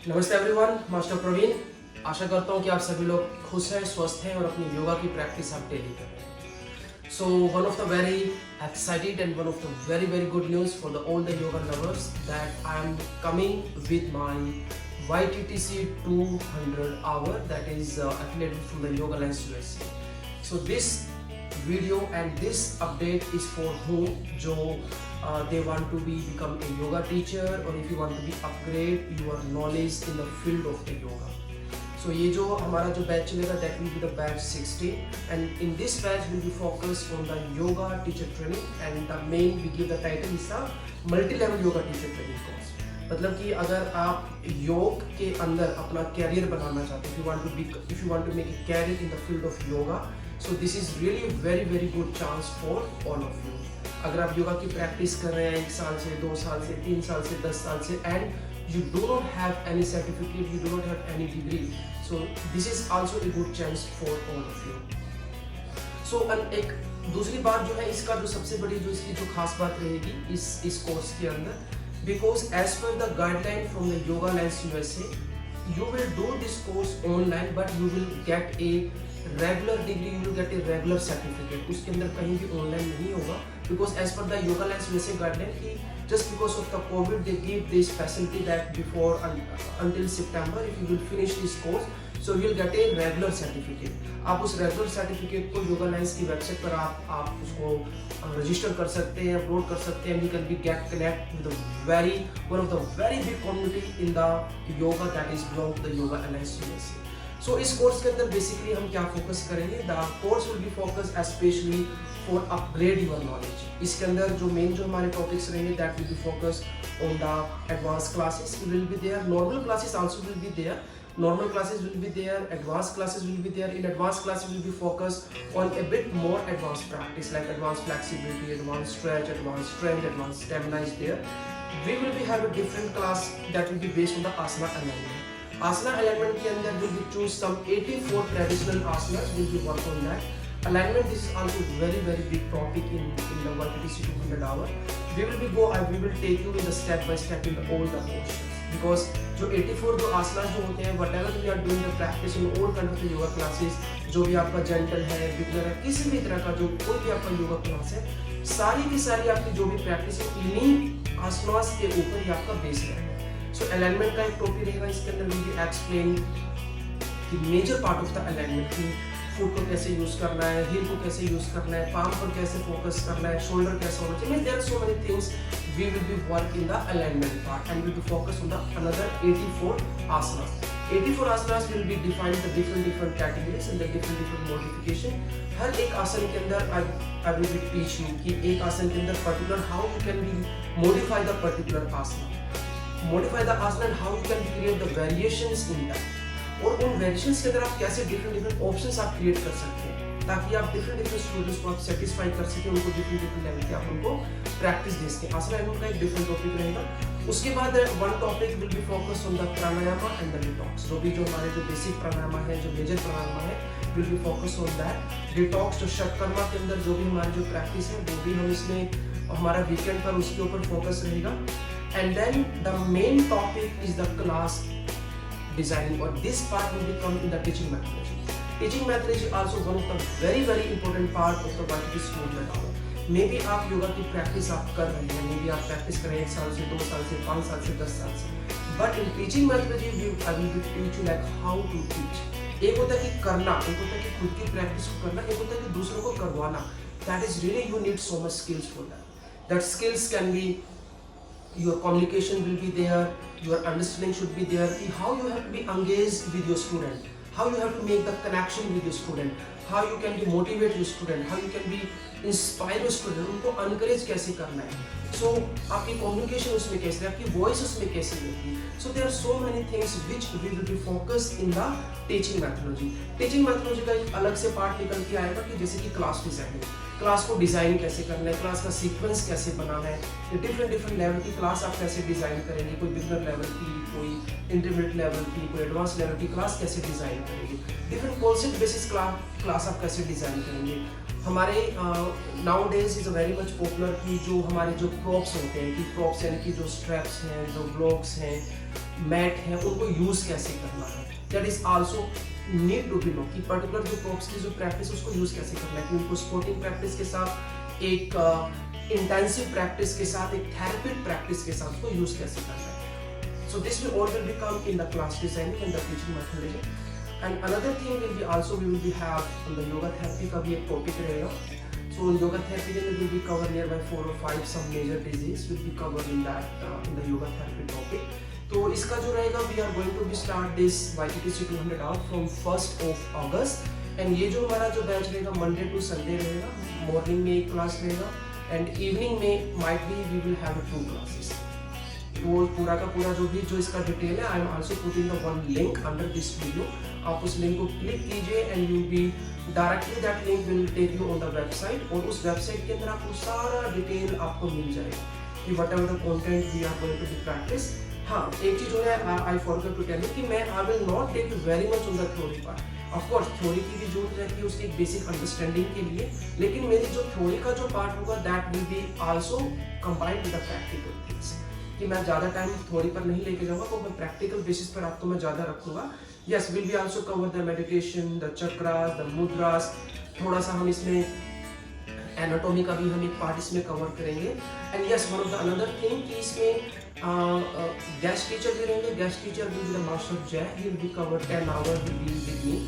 नमस्ते everyone, master Praveen. आशा करता हूँ कि आप सभी लोग खुश हैं, स्वस्थ हैं और अपनी योगा की प्रैक्टिस आप डेली कर रहे हैं। So one of the very excited and one of the very good news for the all the yoga lovers that I am coming with my YTTC 200 hour that is affiliated from the Yoga Lens USA. So this video and this update is for whom जो they want to become a yoga teacher or if you want to be upgrade your knowledge in the field of the yoga. So ये जो हमारा जो batch चलेगा that will be the batch 16 and in this batch will be focused on the yoga teacher training and the main we give the title is the multi-level yoga teacher training course. मतलब कि अगर आप योग के अंदर अपना career बनाना चाहते हैं, if you want to make a career in the field of yoga, so this is really a very good chance for all of you. अगर आप योगा की प्रैक्टिस कर रहे हैं 1 साल से 2 साल से 3 साल से 10 साल से and you do not have any certificate, you do not have any degree, so this is also a good chance for all of you. So एक दूसरी बात जो है इसका जो सबसे बड़ी जो इसकी जो खास बात रहेगी इस कोर्स के अंदर, because as per the guideline from the Yoga Lens USA, you will do this course online but you will get a regular degree, you will get a regular certificate. उसके अंदर कहीं भी ऑनलाइन नहीं होगा because as per the Yoga Lens USA guideline कि just because of the COVID they give this facility that before until September if you will finish this course so you will get a regular certificate. आप उस regular certificate को Yoga Lens की website पर आप उसको register कर सकते हैं, अपलोड कर सकते हैं and you can be get connect with one of the very big community in the yoga that is belong to the Yoga Lens USA. So इस कोर्स के अंदर बेसिकली हम क्या फोकस करेंगे, the course will be focus specially for upgrade your knowledge. इसके अंदर जो main जो हमारे टॉपिक्स रहेंगे that will be focus on the advance classes will be there, normal classes also will be there, normal classes will be there, advanced classes will be there. In advanced classes will be focused on a bit more advanced practice like advanced flexibility, advanced stretch, advanced strength, advanced stamina is there. We will be have a different class that will be based on the asana alignment. Asana alignment के अंदर will be choose some 84 traditional asanas, will be work on that. Alignment, this is also very big topic in the YTTC 200 hour. We will take you in the step by step in all the portions. Because जो 84 जो आसना जो होते हैं whatever you are doing the practice in all kind of yoga classes, जो भी आपका gentle है, beginner है, किसी भी तरह का जो कोई भी आपका योगा क्लास है, सारी की सारी आपकी जो भी प्रैक्टिस है इन्हीं आसनास के ऊपर ही आपका बेस रहेगा। सो अलाइनमेंट का एक टॉपिक रहेगा, इसके अंदर विल बी एक्सप्लेन कि major part of the alignment की फुट को कैसे यूज करना है, हिल को कैसे यूज करना है, पाम पर कैसे फोकस करना है, शोल्डर कैसे होना चाहिए। There are so many things we will be work in the alignment part and we will focus on the another 84 asanas. 84 asanas will be defined the different categories and the different modification. हर एक आसन के अंदर I will be teach you कि एक आसन के अंदर particular how you can be modify the particular asana, modify the asana and how you can create the variations in that. और उन वेरिएशंस के अंदर आप कैसे डिफरेंट ऑप्शंस आप क्रिएट कर सकते हैं ताकि आप डिफरेंट स्टूडेंट्स को आप सेटिस्फाई कर सकें, उनको डिफरेंट लेवल की आप उनको प्रैक्टिस दे सकें। आसन अलाइनमेंट का एक डिफरेंट टॉपिक रहेगा। उसके बाद one topic will be focus on the pranayama and the detox. जो भी जो हमारे जो बेसिक प्राणायामा है, जो मेजर प्राणायामा है, will be focus on that. Detox जो षटकर्मा के अंदर जो भी हमारी जो प्रैक्टिस है वो भी हम इसमें हमारा वीकेंड पर उसके ऊपर फोकस रहेगा। And then the main topic is the class designing, or this part will become in the teaching methodology. Teaching methodology is also one of the very important part of the YTTC 200 hour. Maybe आप योगा की practice आप कर रहे हैं, maybe आप practice कर रहे हैं 1 साल से 2 साल से 5 साल से 10 साल से, but in teaching methodology I will teach you like how to teach. एक होता है कि करना, एक होता है कि खुद की प्रैक्टिस को करना, एक होता है कि दूसरों को करवाना. That is really you need so much skills for that. That skills can be your communication will be there, your understanding should be there, how you have to be engaged with your student, how you have to make the connection with your student, how you can be motivate your student, how you can be inspire your student, उनको encourage कैसे करना है, so आपकी communication उसमें कैसे है, आपकी voice उसमें कैसे होगी। So there are so many things which we will be focused in the teaching methodology. Teaching methodology का एक अलग से पार्ट निकल के आएगा कि जैसे कि क्लास डिजाइनिंग, क्लास को डिज़ाइन कैसे करना है, क्लास का सीक्वेंस कैसे बनाना है, डिफरेंट लेवल की क्लास आप कैसे डिज़ाइन करेंगे, कोई बिगनर लेवल की, कोई इंटरमीडिएट लेवल की, कोई एडवांस लेवल की क्लास कैसे डिज़ाइन करेंगे, डिफरेंट कॉन्सेप्ट बेसिस क्लास आप कैसे डिज़ाइन करेंगे। हमारे now days is very much popular कि जो हमारे जो प्रॉप्स होते हैं कि प्रॉप्स यानी कि जो स्ट्रैप्स हैं, जो ब्लॉक्स हैं, मैट है उनको यूज कैसे करना है, that is also need to be know कि पर्टिकुलर जो प्रॉप्स की जो प्रैक्टिस उसको यूज कैसे करना है, कि उनको स्पोर्टिंग प्रैक्टिस के साथ एक इंटेंसिव प्रैक्टिस के साथ एक थेरेपी प्रैक्टिस के साथ उसको यूज कैसे करना है. So this will all will become in the class designing and the teaching methodology. And another thing will be also we will be have on the yoga therapy का भी एक topic रहेगा. So yoga therapy में will be cover nearby 4 or 5 some major disease will be covered in that in the yoga therapy topic. तो इसका जो रहेगा we are going to be start this YTTC 200 hour from 1st of August. And ये जो हमारा जो batch रहेगा Monday to Sunday रहेगा, मॉर्निंग में एक क्लास रहेगा एंड इवनिंग में might be we will have 2 classes. वो पूरा का पूरा जो इसका डिटेल है I am also putting the one link under this video. आप उस लिंक को क्लिक कीजिए and you be directly that link will take you on the website. और उस वेबसाइट के अंदर आपको सारा डिटेल आपको मिल जाएगा कि whatever the content we are going to be practice. हाँ, एक चीज़ जो है I forgot to tell you कि मैं I will not take very much on the theory part. Of course theory की भी जरूरत रहती है उसकी एक बेसिक अंडरस्टैंडिंग के लिए, लेकिन मेरी जो थ्योरी का जो पार्ट होगा that will be also combined with the practical things. कि मैं ज़्यादा टाइम थ्योरी पर नहीं लेके जाऊँगा, तो मैं प्रैक्टिकल बेसिस पर आपको मैं ज़्यादा रखूँगा. Yes, will be also cover the meditation, the chakras, the mudras. थोड़ा सा हम इसमें एनाटॉमी का भी हम एक पार्ट इसमें कवर करेंगे. And yes, one of the another thing कि इसमें गेस्ट टीचर भी रहेंगे. Guest teacher will be the master Jay, he will be cover 10 hours will be with me.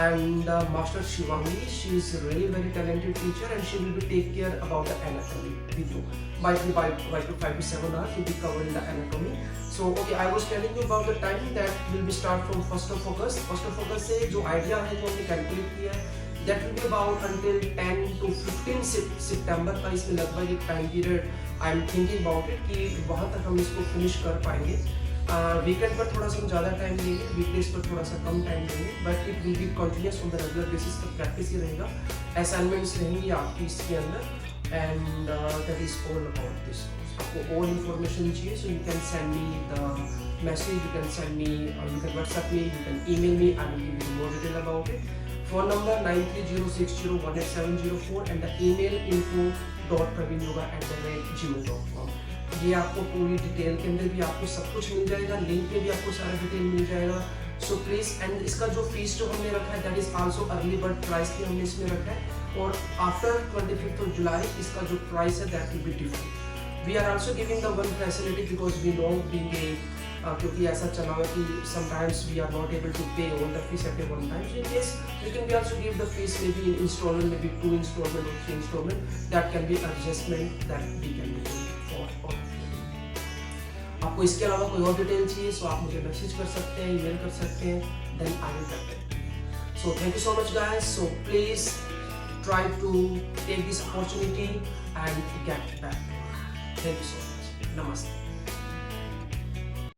And Master Shivangi, she is really very talented teacher and she will be take care about the anatomy with you. By 5 to 7 hours will be covering the anatomy. So okay, I was telling you about the timing that will be start from 1st of August. 1st of August से जो idea है जो हमने calculate किया है, that will be about until 10 to 15 September का इसमें लगभग एक time period I am thinking about it कि वहाँ तक हम इसको finish कर पाएंगे. वीकेंड पर थोड़ा सा हम ज़्यादा टाइम देंगे, वीकडेज पर थोड़ा सा कम टाइम देंगे, but it will be continuous on the regular basis पर प्रैक्टिस ही रहेगा. असाइनमेंट्स रहेंगी आपकी इसके अंदर and that is all about this. आपको और इन्फॉर्मेशन चाहिए so you can send me the message, you can send me, you can WhatsApp me, you can email me, I will give you more detail about it. Phone number 9306018704 and the email info.praveenyoga@gmail.com. ये आपको पूरी detail के अंदर भी आपको सब कुछ मिल जाएगा, लिंक पे भी आपको सारा डिटेल मिल जाएगा. सो प्लीज, एंड इसका जो फीस जो हमने रखा है that is also early bird price भी हमने इसमें रखा है. और आफ्टर 25th of July इसका जो प्राइस है that will be different. We are also giving the one facility because we know being a क्योंकि ऐसा चला हुआ कि sometimes we are not able to pay all the fees at a one time. In case we can be also give the fees may be in installment, may be 2 installment or 3 installment. That can be adjustment that we can do for all. आपको इसके अलावा कोई और detail चाहिए सो आप मुझे message कर सकते हैं, ईमेल कर सकते हैं, then I will get it. So thank you so much guys. So please try to take this opportunity and get back. Thank you so much. नमस्ते.